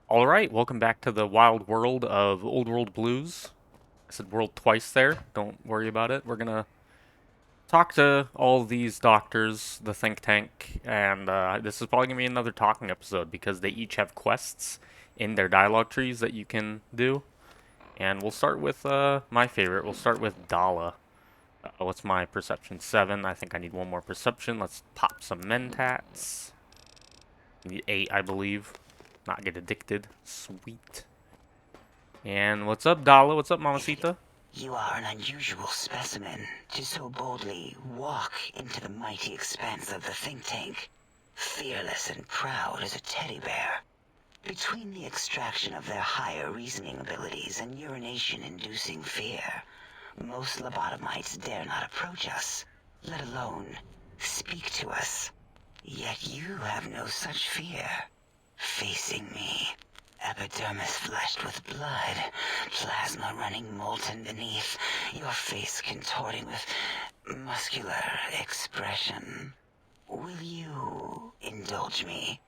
Alright, welcome back to the wild world of Old World Blues. I said world twice there. Don't worry about it. We're gonna talk to all these doctors, the think tank, and this is probably gonna be another talking episode because they each have quests in their dialogue trees that you can do. And we'll start with my favorite. We'll start with Dala. What's my perception? 7. I think I need one more perception. Let's pop some mentats. Need 8, I believe. Not get addicted. Sweet. And what's up, Dala? What's up, Mamacita? You are an unusual specimen to so boldly walk into the mighty expanse of the think tank, fearless and proud as a teddy bear. Between the extraction of their higher reasoning abilities and urination-inducing fear, most lobotomites dare not approach us, let alone speak to us. Yet you have no such fear. Facing me, epidermis flushed with blood, plasma running molten beneath, your face contorting with muscular expression. Will you indulge me?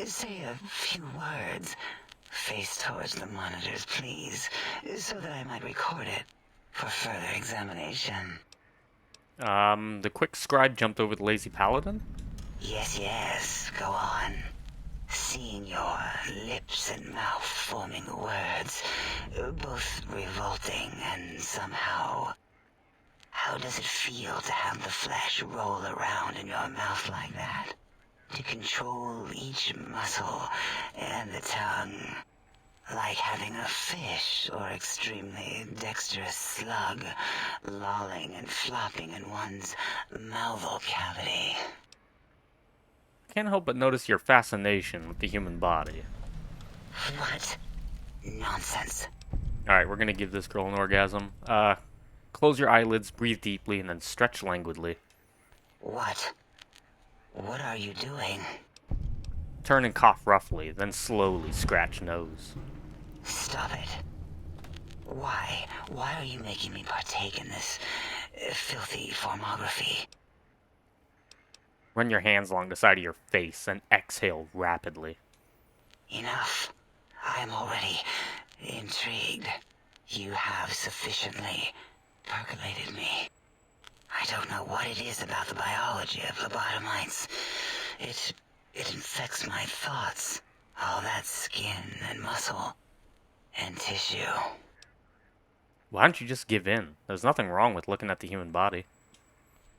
Say a few words. Face towards the monitors, please, so that I might record it for further examination. The quick scribe jumped over the lazy paladin. Yes, go on. Seeing your lips and mouth forming words, both revolting and somehow... How does it feel to have the flesh roll around in your mouth like that? To control each muscle and the tongue, like having a fish or extremely dexterous slug lolling and flopping in one's mouthal cavity. Can't help but notice your fascination with the human body. What? Nonsense. Alright, we're gonna give this girl an orgasm. Close your eyelids, breathe deeply, and then stretch languidly. What? What are you doing? Turn and cough roughly, then slowly scratch nose. Stop it. Why? Why are you making me partake in this filthy formography? Run your hands along the side of your face and exhale rapidly. Enough. I am already intrigued. You have sufficiently percolated me. I don't know what it is about the biology of lobotomites. It infects my thoughts. All that skin and muscle and tissue. Why don't you just give in? There's nothing wrong with looking at the human body.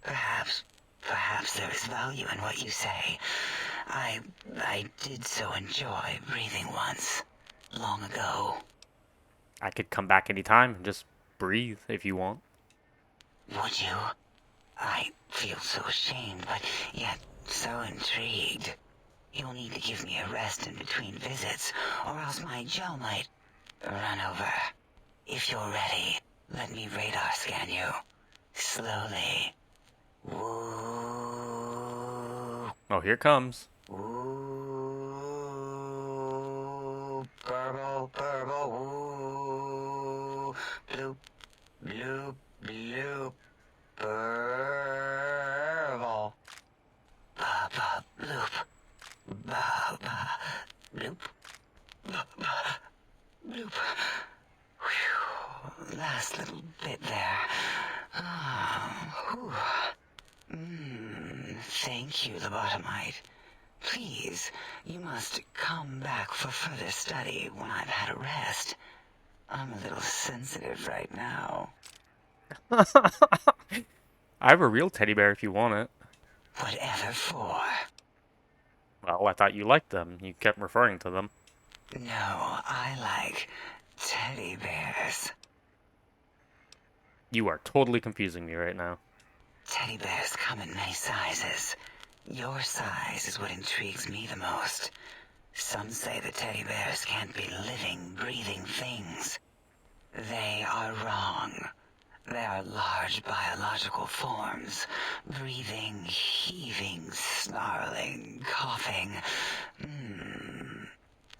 Perhaps there is value in what you say. I did so enjoy breathing once, long ago. I could come back anytime and just breathe if you want. Would you? I feel so ashamed, but yet so intrigued. You'll need to give me a rest in between visits, or else my jaw might run over. If you're ready, let me radar scan you. Slowly. Woo. Oh, here it comes. Woo. Purple, purple, woo. Bloop, bloop, bloop. Purple. Ba, ba, bloop. Ba, ba, bloop. Ba, ba, bloop. Whew. Last little bit there. Whew. Thank you, lobotomite. Please, you must come back for further study when I've had a rest. I'm a little sensitive right now. I have a real teddy bear if you want it. Whatever for. Well, I thought you liked them. You kept referring to them. No, I like teddy bears. You are totally confusing me right now. Teddy bears come in many sizes. Your size is what intrigues me the most. Some say that teddy bears can't be living, breathing things. They are wrong. They are large biological forms, breathing, heaving, snarling, coughing.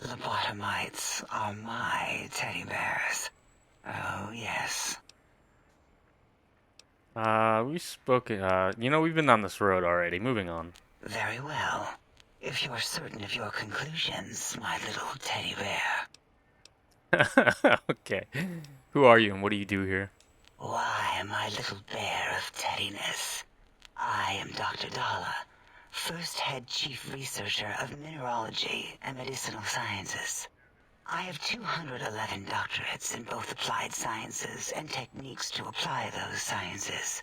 Lobotomites are my teddy bears. Oh, yes. We've spoken, we've been on this road already. Moving on. Very well. If you're certain of your conclusions, my little teddy bear. Okay. Who are you and what do you do here? Why, my little bear of teddiness. I am Dr. Dala, first head chief researcher of mineralogy and medicinal sciences. I have 211 doctorates in both applied sciences and techniques to apply those sciences.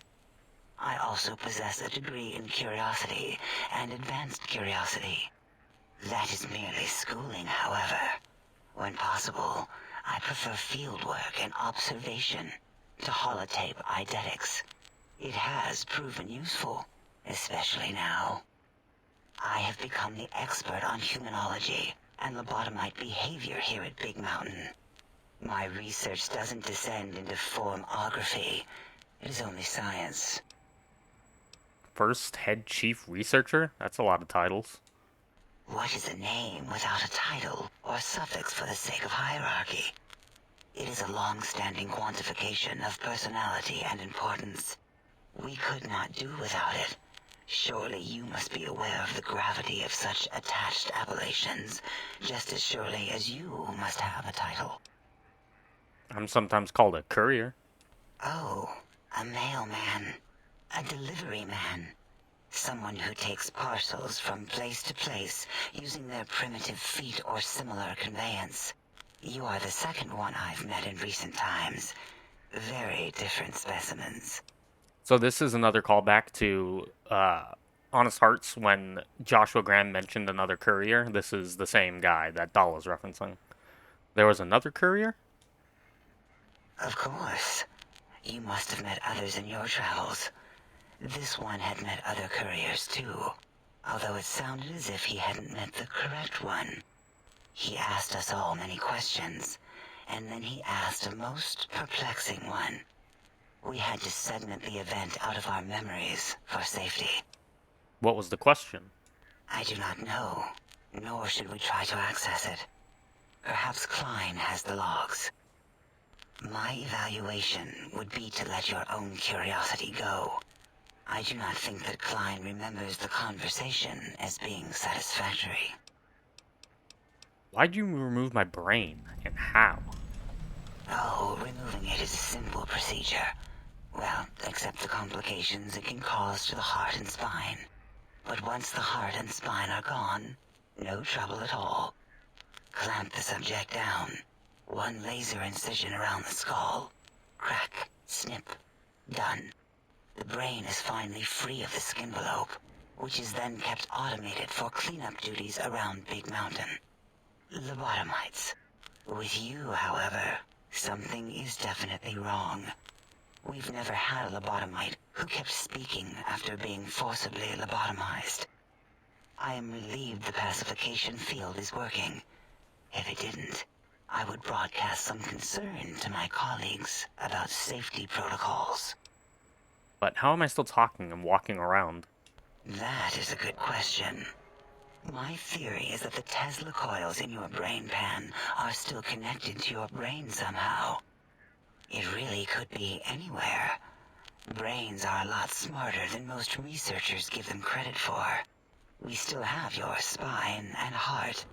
I also possess a degree in curiosity and advanced curiosity. That is merely schooling, however. When possible, I prefer fieldwork and observation to holotape eidetics. It has proven useful, especially now. I have become the expert on humanology and lobotomite behavior here at Big Mountain. My research doesn't descend into formography. It is only science. First head chief researcher? That's a lot of titles. What is a name without a title or suffix for the sake of hierarchy? It is a long-standing quantification of personality and importance. We could not do without it. Surely you must be aware of the gravity of such attached appellations, just as surely as you must have a title. I'm sometimes called a courier. Oh, a mailman. A delivery man. Someone who takes parcels from place to place using their primitive feet or similar conveyance. You are the second one I've met in recent times. Very different specimens. So this is another callback to Honest Hearts when Joshua Graham mentioned another courier. This is the same guy that Dahl is referencing. There was another courier? Of course. You must have met others in your travels. This one had met other couriers too, although it sounded as if he hadn't met the correct one. He asked us all many questions, and then he asked a most perplexing one. We had to segment the event out of our memories for safety. What was the question? I do not know, nor should we try to access it. Perhaps Klein has the logs. My evaluation would be to let your own curiosity go. I do not think that Klein remembers the conversation as being satisfactory. Why'd you remove my brain, and how? Oh, removing it is a simple procedure. Well, except the complications it can cause to the heart and spine. But once the heart and spine are gone, no trouble at all. Clamp the subject down. One laser incision around the skull. Crack, snip, done. The brain is finally free of the skin envelope, which is then kept automated for cleanup duties around Big Mountain. Lobotomites. With you, however, something is definitely wrong. We've never had a lobotomite who kept speaking after being forcibly lobotomized. I am relieved the pacification field is working. If it didn't, I would broadcast some concern to my colleagues about safety protocols. But how am I still talking and walking around? That is a good question. My theory is that the Tesla coils in your brain pan are still connected to your brain somehow. It really could be anywhere. Brains are a lot smarter than most researchers give them credit for. We still have your spine and heart.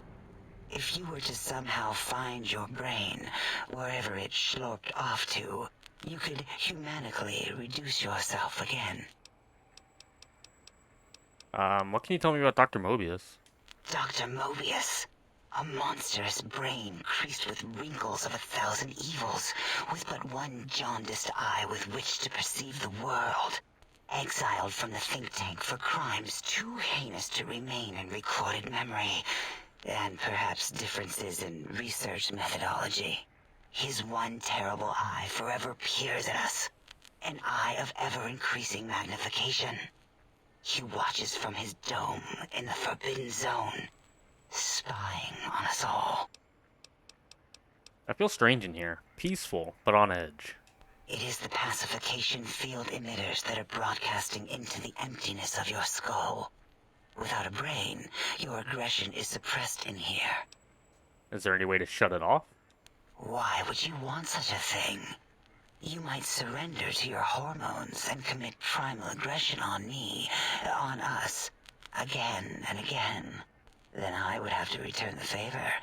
If you were to somehow find your brain, wherever it sloped off to, you could humanically reduce yourself again. What can you tell me about Dr. Mobius? Dr. Mobius. A monstrous brain creased with wrinkles of 1,000 evils, with but one jaundiced eye with which to perceive the world. Exiled from the think tank for crimes too heinous to remain in recorded memory, and perhaps differences in research methodology. His one terrible eye forever peers at us, an eye of ever-increasing magnification. He watches from his dome in the Forbidden Zone, spying on us all. I feel strange in here. Peaceful, but on edge. It is the pacification field emitters that are broadcasting into the emptiness of your skull. Without a brain, your aggression is suppressed in here. Is there any way to shut it off? Why would you want such a thing? You might surrender to your hormones and commit primal aggression on me, on us, again and again. Then I would have to return the favor,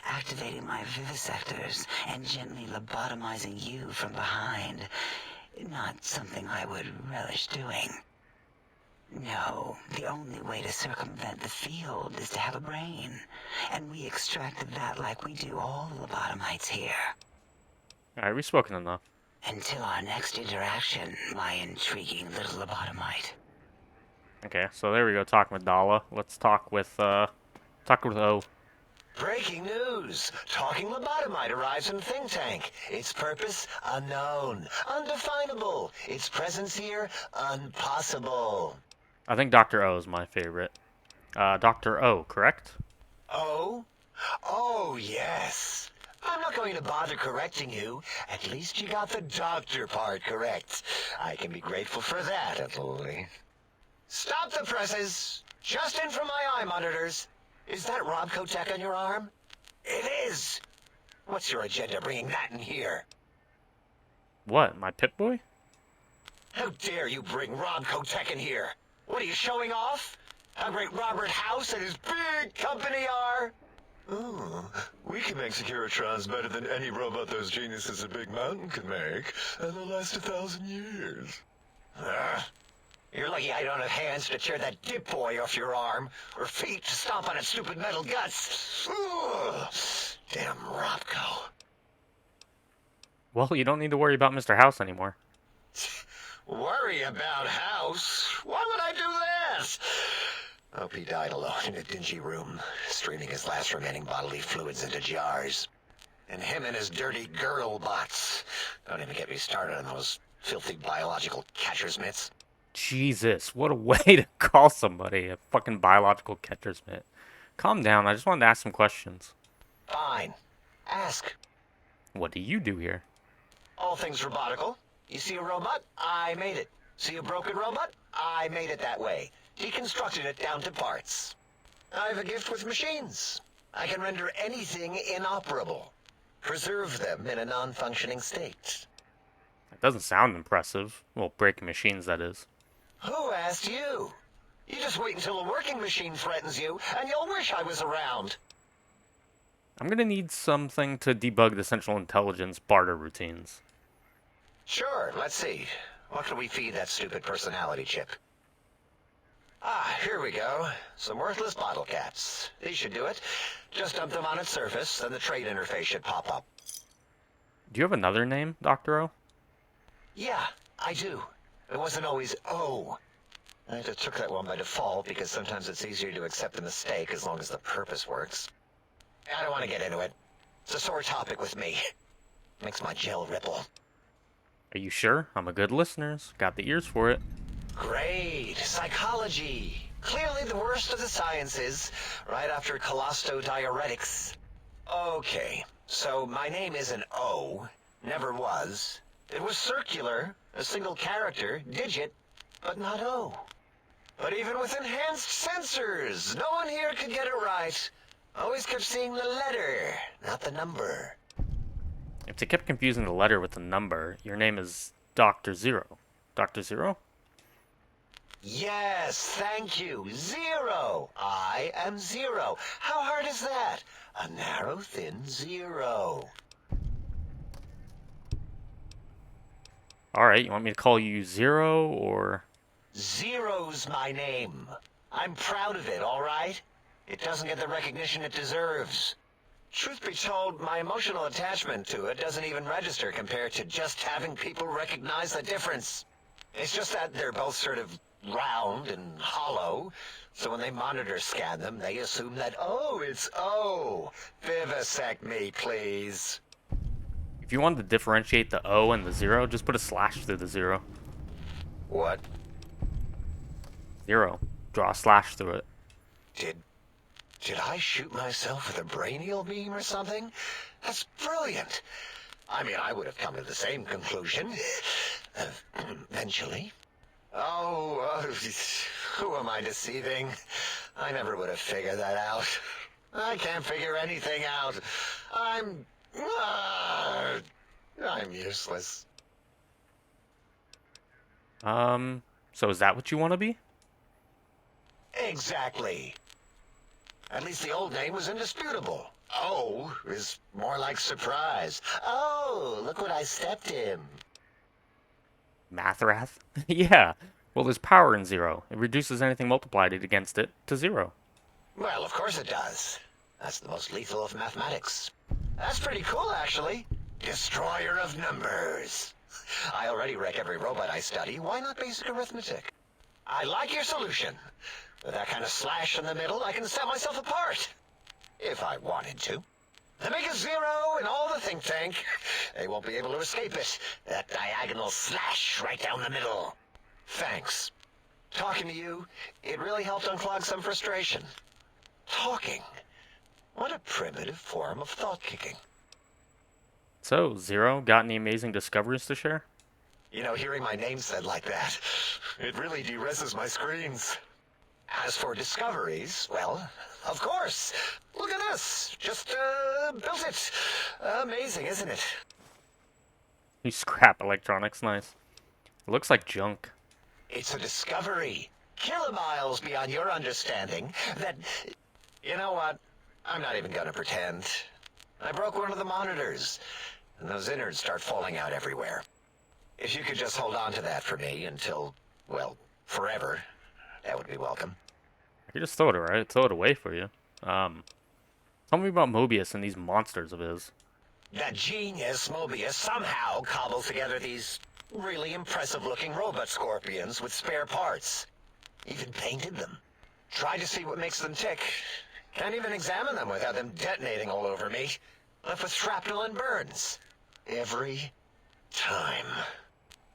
activating my vivisectors and gently lobotomizing you from behind. Not something I would relish doing. No, the only way to circumvent the field is to have a brain. And we extracted that like we do all lobotomites here. Alright, we've spoken enough. Until our next interaction, my intriguing little lobotomite. Okay, so there we go, talking with Dala. Let's talk with O. Breaking news! Talking lobotomite arrives in Think Tank. Its purpose, unknown. Undefinable. Its presence here, impossible. I think Dr. O is my favorite. Dr. O, correct? Oh? Oh, yes. I'm not going to bother correcting you. At least you got the doctor part correct. I can be grateful for that, at least. Stop the presses! Just in from my eye monitors. Is that Robco tech on your arm? It is! What's your agenda bringing that in here? What, my Pip-Boy? How dare you bring Robco tech in here? What are you showing off? How great Robert House and his big company are? Oh, we can make Securitrons better than any robot those geniuses at Big Mountain can make, and they'll last 1,000 years. You're lucky I don't have hands to tear that dip boy off your arm, or feet to stomp on its stupid metal guts. Ugh. Damn Robco. Well, you don't need to worry about Mr. House anymore. Worry about House? Why would I do this? Hope he died alone in a dingy room, streaming his last remaining bodily fluids into jars. And him and his dirty girl bots. Don't even get me started on those filthy biological catcher's mitts. Jesus, what a way to call somebody a fucking biological catcher's mitt. Calm down, I just wanted to ask some questions. Fine. Ask. What do you do here? All things robotical. You see a robot? I made it. See a broken robot? I made it that way. Deconstructed it down to parts. I have a gift with machines. I can render anything inoperable. Preserve them in a non-functioning state. It doesn't sound impressive. Well, breaking machines, that is. Who asked you? You just wait until a working machine threatens you, and you'll wish I was around. I'm gonna need something to debug the Central Intelligence barter routines. Sure, let's see. What can we feed that stupid personality chip? Ah, here we go. Some worthless bottle caps. These should do it. Just dump them on its surface, and the trade interface should pop up. Do you have another name, Dr. O? Yeah, I do. It wasn't always O. I just took that one by default because sometimes it's easier to accept the mistake as long as the purpose works. I don't want to get into it. It's a sore topic with me. Makes my gel ripple. Are you sure? I'm a good listener. Got the ears for it. Great. Psychology. Clearly the worst of the sciences, right after colostodiuretics. Okay, so my name is an O. Never was. It was circular, a single character, digit, but not O. But even with enhanced sensors, no one here could get it right. Always kept seeing the letter, not the number. If they kept confusing the letter with the number, your name is Dr. Zero. Dr. Zero? Yes, thank you. Zero. I am zero. How hard is that? A narrow, thin zero. Alright, you want me to call you Zero, or... Zero's my name. I'm proud of it, all right? It doesn't get the recognition it deserves. Truth be told, my emotional attachment to it doesn't even register compared to just having people recognize the difference. It's just that they're both sort of round and hollow, so when they monitor scan them, they assume that, oh, it's O. Vivisect me, please. If you wanted to differentiate the O and the zero, just put a slash through the zero. What? Zero. Draw a slash through it. Did I shoot myself with a brainial beam or something? That's brilliant. I mean, I would have come to the same conclusion. Eventually. Oh, who am I deceiving? I never would have figured that out. I can't figure anything out. I'm useless. So is that what you want to be? Exactly. At least the old name was indisputable. Oh is more like surprise. Oh, look what I stepped in. Mathrath? Yeah. Well, there's power in zero. It reduces anything multiplied against it to zero. Well, of course it does. That's the most lethal of mathematics. That's pretty cool, actually. Destroyer of numbers. I already wreck every robot I study. Why not basic arithmetic? I like your solution. With that kind of slash in the middle, I can set myself apart. If I wanted to. The make a zero in all the think tank. They won't be able to escape it. That diagonal slash right down the middle. Thanks. Talking to you, it really helped unclog some frustration. Talking. What a primitive form of thought kicking. So, Zero, got any amazing discoveries to share? You know, hearing my name said like that, it really de-reses my screens. As for discoveries, well, of course. Look at this. Just, built it. Amazing, isn't it? You scrap electronics, nice. It looks like junk. It's a discovery. Kilomiles beyond your understanding that... You know what? I'm not even gonna pretend. I broke one of the monitors, and those innards start falling out everywhere. If you could just hold on to that for me until, well, forever, that would be welcome. I could just throw it away for you. Tell me about Mobius and these monsters of his. That genius Mobius somehow cobbles together these really impressive-looking robot scorpions with spare parts. Even painted them. Tried to see what makes them tick. Can't even examine them without them detonating all over me. Left with shrapnel and burns. Every time.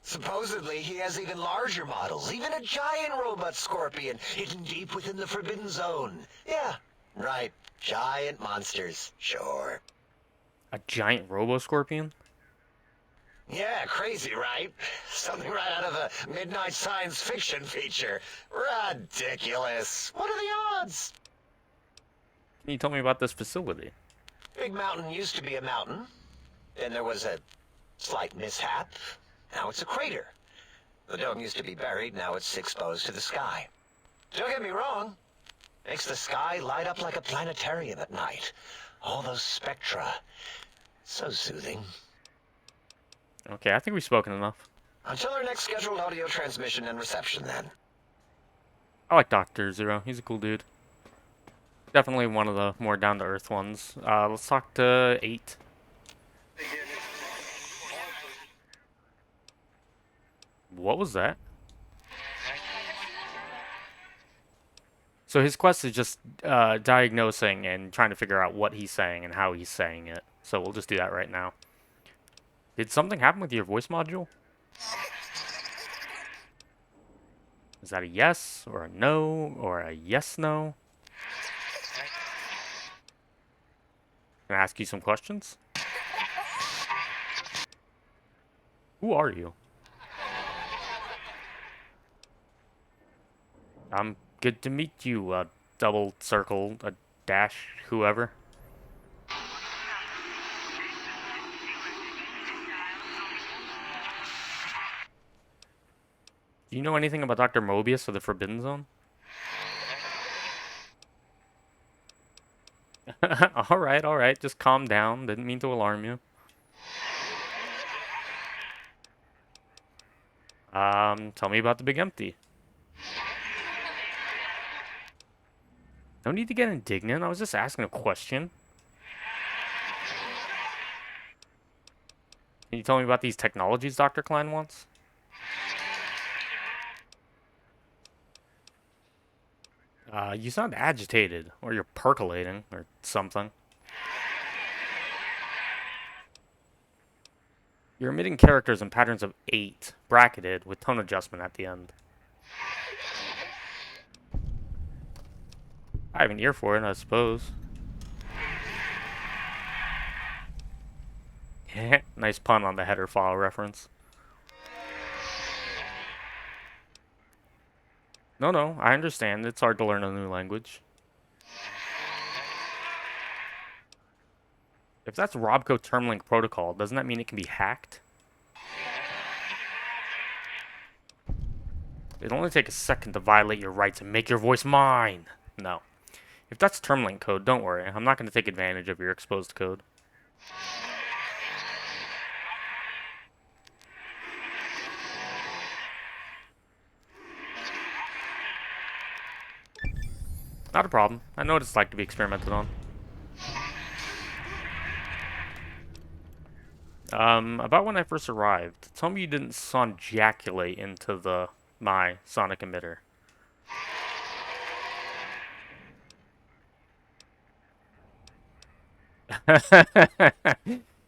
Supposedly, he has even larger models, even a giant robot scorpion hidden deep within the Forbidden Zone. Yeah, right. Giant monsters, sure. A giant Robo-Scorpion? Yeah, crazy, right? Something right out of a midnight science fiction feature. Ridiculous. What are the odds? Can you tell me about this facility? Big Mountain used to be a mountain. Then there was a slight mishap. Now it's a crater. The dome used to be buried, now it's exposed to the sky. Don't get me wrong. Makes the sky light up like a planetarium at night. All those spectra. So soothing. Okay, I think we've spoken enough. Until our next scheduled audio transmission and reception, then. I like Dr. Zero. He's a cool dude. Definitely one of the more down-to-earth ones. Let's talk to 8. What was that? So his quest is just diagnosing and trying to figure out what he's saying and how he's saying it. So we'll just do that right now. Did something happen with your voice module? Is that a yes or a no or a yes-no? Can I ask you some questions? Who are you? Good to meet you, double circle, a dash, whoever. Do you know anything about Dr. Mobius or the Forbidden Zone? Alright, just calm down. Didn't mean to alarm you. Tell me about the Big Empty. No need to get indignant, I was just asking a question. Can you tell me about these technologies Dr. Klein wants? You sound agitated, or you're percolating, or something. You're emitting characters in patterns of 8, bracketed, with tone adjustment at the end. I have an ear for it, I suppose. Nice pun on the header file reference. No, I understand. It's hard to learn a new language. If that's Robco Termlink Protocol, doesn't that mean it can be hacked? It'd only take a second to violate your rights and make your voice mine. No. If that's termlink code, don't worry. I'm not going to take advantage of your exposed code. Not a problem. I know what it's like to be experimented on. About when I first arrived, tell me you didn't sonjaculate into my sonic emitter.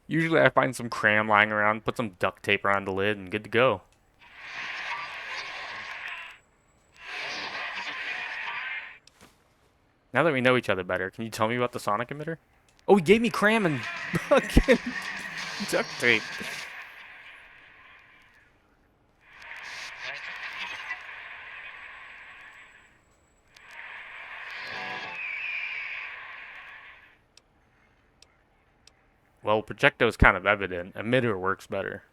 Usually I find some cram lying around, put some duct tape around the lid, and good to go. Now that we know each other better, can you tell me about the sonic emitter? Oh, he gave me cram and fucking duct tape. Well, projecto is kind of evident. Emitter works better.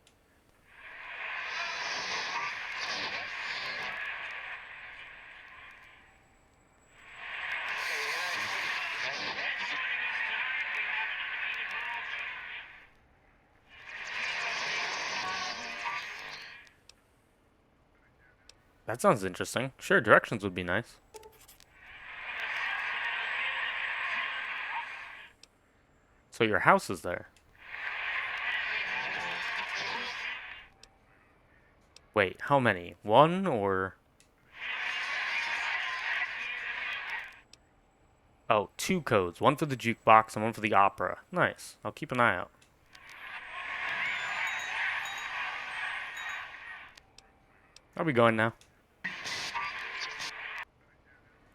That sounds interesting. Sure, directions would be nice. So your house is there. Wait, how many? One or... Oh, 2 codes. One for the jukebox and one for the opera. Nice. I'll keep an eye out. Are we going now?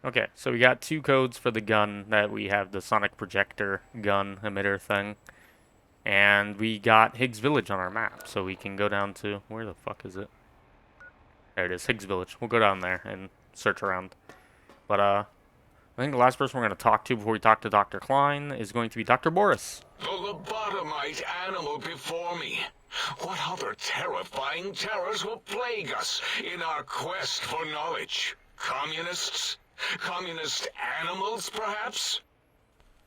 Okay, so we got 2 codes for the gun that we have, the sonic projector gun emitter thing. And we got Higgs Village on our map, so we can go down to... Where the fuck is it? There it is, Higgs Village. We'll go down there and search around. But, I think the last person we're going to talk to before we talk to Dr. Klein is going to be Dr. Boris. The lobotomite animal before me. What other terrifying terrors will plague us in our quest for knowledge? Communists? Communist animals, perhaps?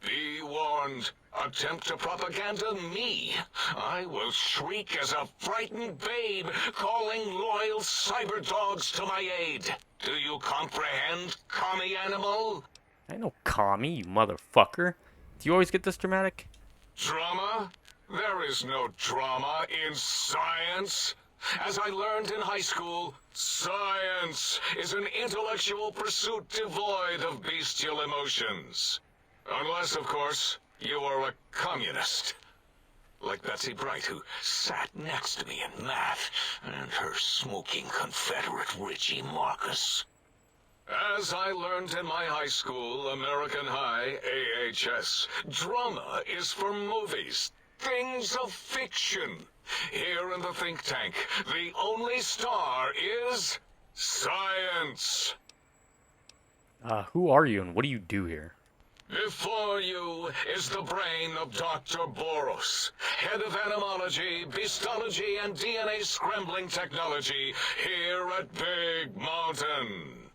Be warned. Attempt to propaganda me. I will shriek as a frightened babe, calling loyal cyber dogs to my aid. Do you comprehend, commie animal? I know commie, you motherfucker. Do you always get this dramatic? Drama? There is no drama in science. As I learned in high school, science is an intellectual pursuit devoid of bestial emotions. Unless, of course, you are a communist. Like Betsy Bright, who sat next to me in math, and her smoking Confederate Richie Marcus. As I learned in my high school, American High, AHS, drama is for movies, things of fiction. Here in the think tank, the only star is science. Who are you and what do you do here? Before you is the brain of Dr. Boros, head of animology, beastology, and DNA scrambling technology here at Big Mountain.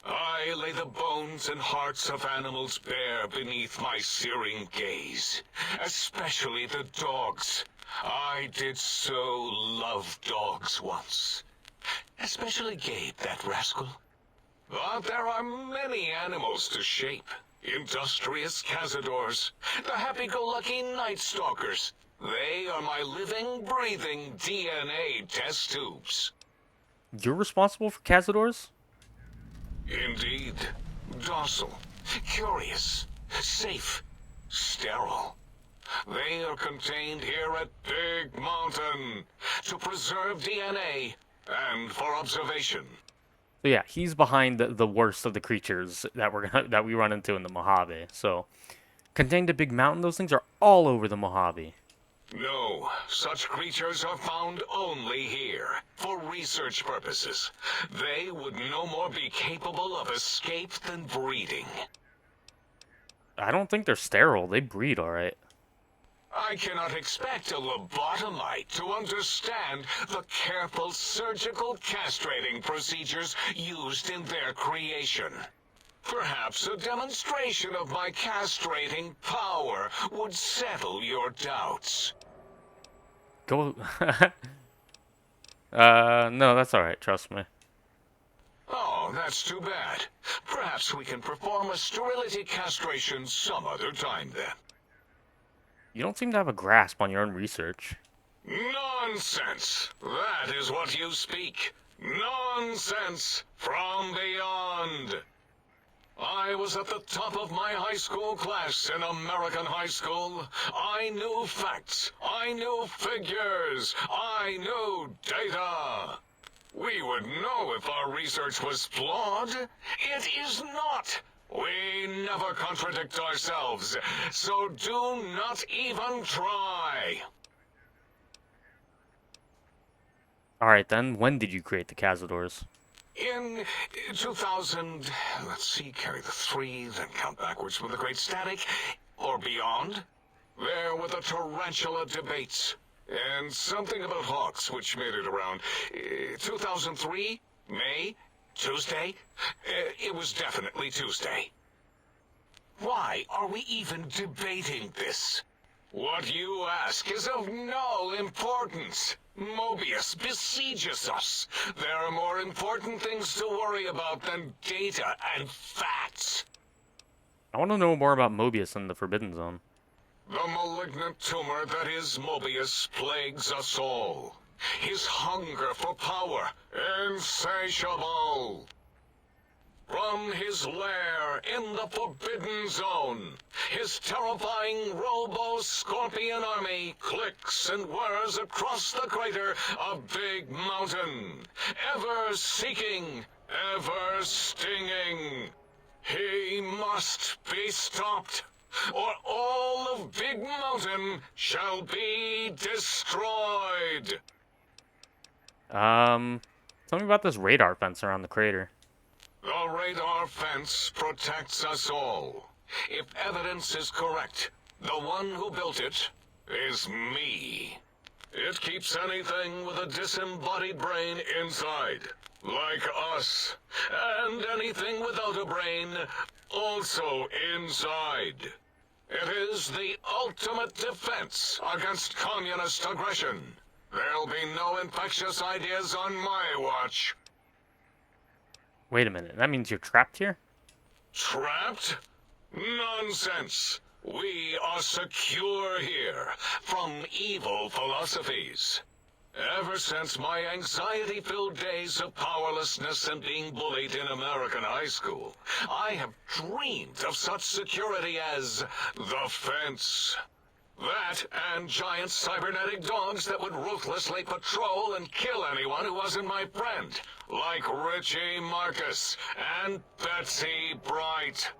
I lay the bones and hearts of animals bare beneath my searing gaze, especially the dogs. I did so love dogs once. Especially Gabe, that rascal. But there are many animals to shape. Industrious cazadors, the happy-go-lucky night stalkers. They are my living, breathing DNA test tubes. You're responsible for cazadors? Indeed. Docile, curious, safe, sterile. They are contained here at Big Mountain to preserve DNA and for observation. So yeah, he's behind the worst of the creatures that we run into in the Mojave. So, contained at Big Mountain, those things are all over the Mojave. No, such creatures are found only here, for research purposes. They would no more be capable of escape than breeding. I don't think they're sterile. They breed alright. I cannot expect a lobotomite to understand the careful surgical castrating procedures used in their creation. Perhaps a demonstration of my castrating power would settle your doubts. Go. No, that's alright, trust me. Oh, that's too bad. Perhaps we can perform a sterility castration some other time then. You don't seem to have a grasp on your own research. Nonsense! That is what you speak. Nonsense from beyond. I was at the top of my high school class in American high school. I knew facts. I knew figures. I knew data. We would know if our research was flawed. It is not. We never contradict ourselves, so do not even try. Alright then, when did you create the Cazadors? In 2000, let's see, carry the 3, then count backwards from the Great Static, or beyond. There were the Tarantula debates, and something about Hawks, which made it around 2003, May, Tuesday. It was definitely Tuesday. Why are we even debating this? What you ask is of no importance. Mobius besieges us. There are more important things to worry about than data and facts. I want to know more about Mobius and the Forbidden Zone. The malignant tumor that is Mobius plagues us all. His hunger for power, insatiable. From his lair in the Forbidden Zone, his terrifying Robo-Scorpion army clicks and whirs across the crater of Big Mountain, ever seeking, ever stinging. He must be stopped, or all of Big Mountain shall be destroyed. Tell me about this radar fence around the crater. The radar fence protects us all. If evidence is correct, the one who built it is me. It keeps anything with a disembodied brain inside, like us, and anything without a brain also inside. It is the ultimate defense against communist aggression. There'll be no infectious ideas on my watch. Wait a minute, that means you're trapped here? Trapped? Nonsense! We are secure here from evil philosophies. Ever since my anxiety-filled days of powerlessness and being bullied in American high school, I have dreamed of such security as the fence. That and giant cybernetic dogs that would ruthlessly patrol and kill anyone who wasn't my friend, like Richie Marcus and Betsy Bright.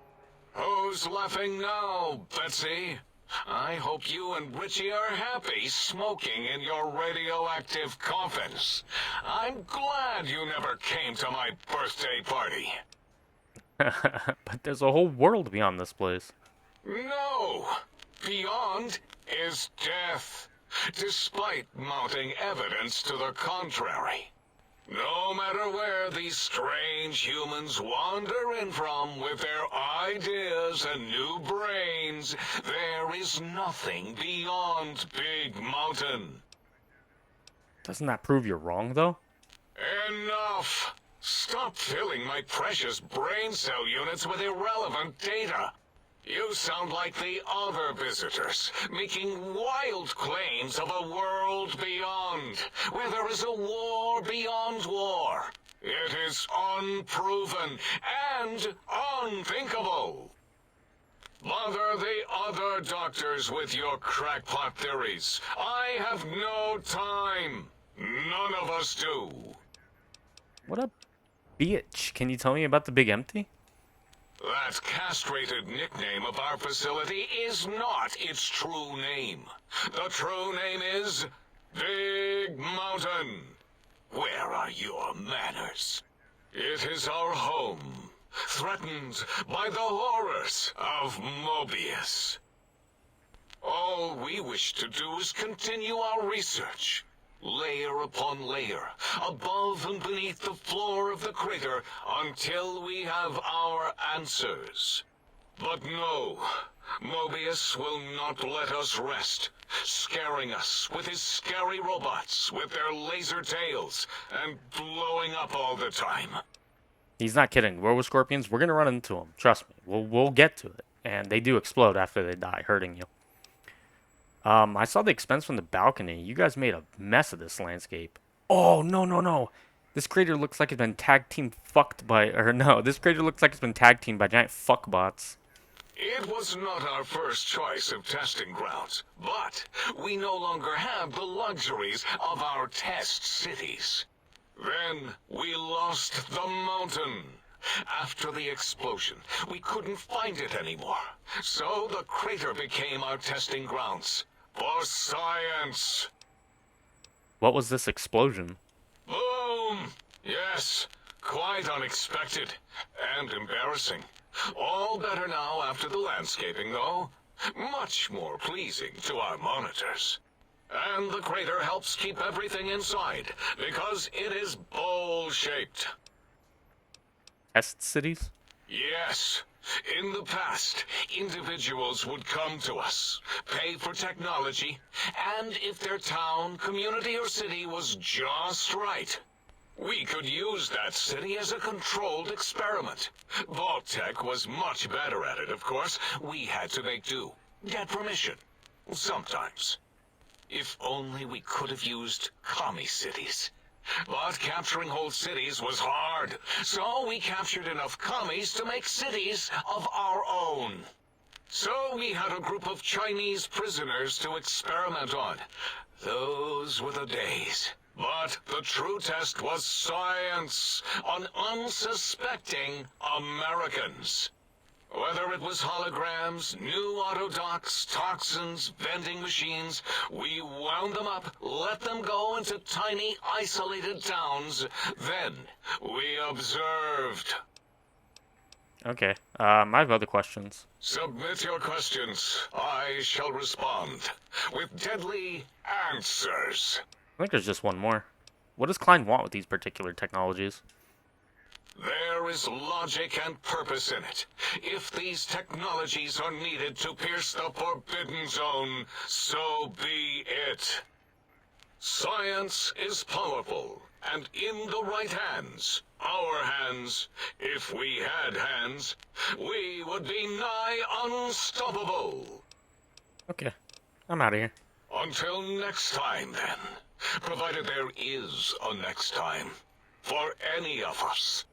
Who's laughing now, Betsy? I hope you and Richie are happy smoking in your radioactive coffins. I'm glad you never came to my birthday party. But there's a whole world beyond this place. No! Beyond is death, despite mounting evidence to the contrary. No matter where these strange humans wander in from with their ideas and new brains, there is nothing beyond Big Mountain. Doesn't that prove you're wrong, though? Enough! Stop filling my precious brain cell units with irrelevant data. You sound like the other visitors, making wild claims of a world beyond, where there is a war beyond war. It is unproven and unthinkable. Bother the other doctors with your crackpot theories. I have no time. None of us do. What a bitch. Can you tell me about the Big Empty? That castrated nickname of our facility is not its true name. The true name is Big Mountain. Where are your manners? It is our home, threatened by the horrors of Mobius. All we wish to do is continue our research. layer upon layer, above and beneath the floor of the crater, until we have our answers. But no, Mobius will not let us rest, scaring us with his scary robots with their laser tails and blowing up all the time. He's not kidding. Robo-Scorpions, we're going to run into them. Trust me. We'll get to it. And they do explode after they die, hurting you. I saw the expense from the balcony. You guys made a mess of this landscape. Oh, no. This crater looks like it's been tag team fucked by... Or no, this crater looks like it's been tag teamed by giant fuckbots. It was not our first choice of testing grounds, but we no longer have the luxuries of our test cities. Then we lost the mountain. After the explosion, we couldn't find it anymore. So the crater became our testing grounds for science. What was this explosion? Boom! Yes, quite unexpected and embarrassing. All better now after the landscaping, though. Much more pleasing to our monitors. And the crater helps keep everything inside, because it is bowl-shaped. Test cities? Yes. In the past, individuals would come to us, pay for technology, and if their town, community, or city was just right, we could use that city as a controlled experiment. Vault-Tec was much better at it, of course. We had to make do. Get permission. Sometimes. If only we could have used commie cities. But capturing whole cities was hard, so we captured enough commies to make cities of our own. So we had a group of Chinese prisoners to experiment on. Those were the days. But the true test was science on unsuspecting Americans. Whether it was holograms, new autodocs, toxins, vending machines, we wound them up, let them go into tiny, isolated towns. Then we observed. Okay. I have other questions. Submit your questions. I shall respond with deadly answers. I think there's just one more. What does Klein want with these particular technologies? There is logic and purpose in it. If these technologies are needed to pierce the Forbidden Zone, so be it. Science is powerful, and in the right hands, our hands, if we had hands, we would be nigh unstoppable. Okay. I'm out of here. Until next time, then. Provided there is a next time. For any of us.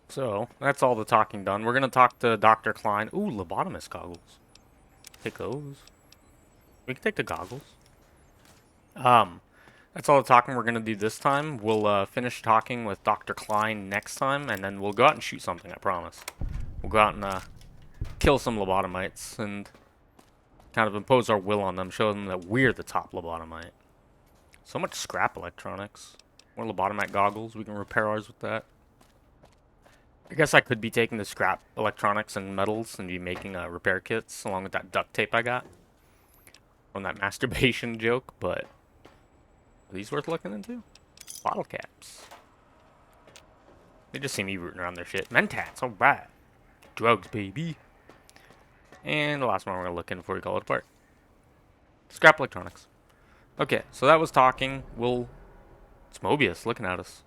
So, that's all the talking done. We're going to talk to Dr. Klein. Ooh, lobotomist goggles. Take those. We can take the goggles. That's all the talking we're going to do this time. We'll finish talking with Dr. Klein next time, and then we'll go out and shoot something, I promise. We'll go out and kill some lobotomites and kind of impose our will on them, show them that we're the top lobotomite. So much scrap electronics. More lobotomite goggles. We can repair ours with that. I guess I could be taking the scrap electronics and metals and be making repair kits along with that duct tape I got from that masturbation joke, but are these worth looking into? Bottle caps. They just see me rooting around their shit. Mentats, alright. Drugs, baby. And the last one we're going to look in before we call it apart. Scrap electronics. Okay, so that was talking. It's Mobius looking at us.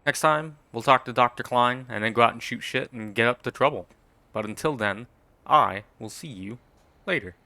Next time, we'll talk to Dr. Klein and then go out and shoot shit and get up to trouble. But until then, I will see you later.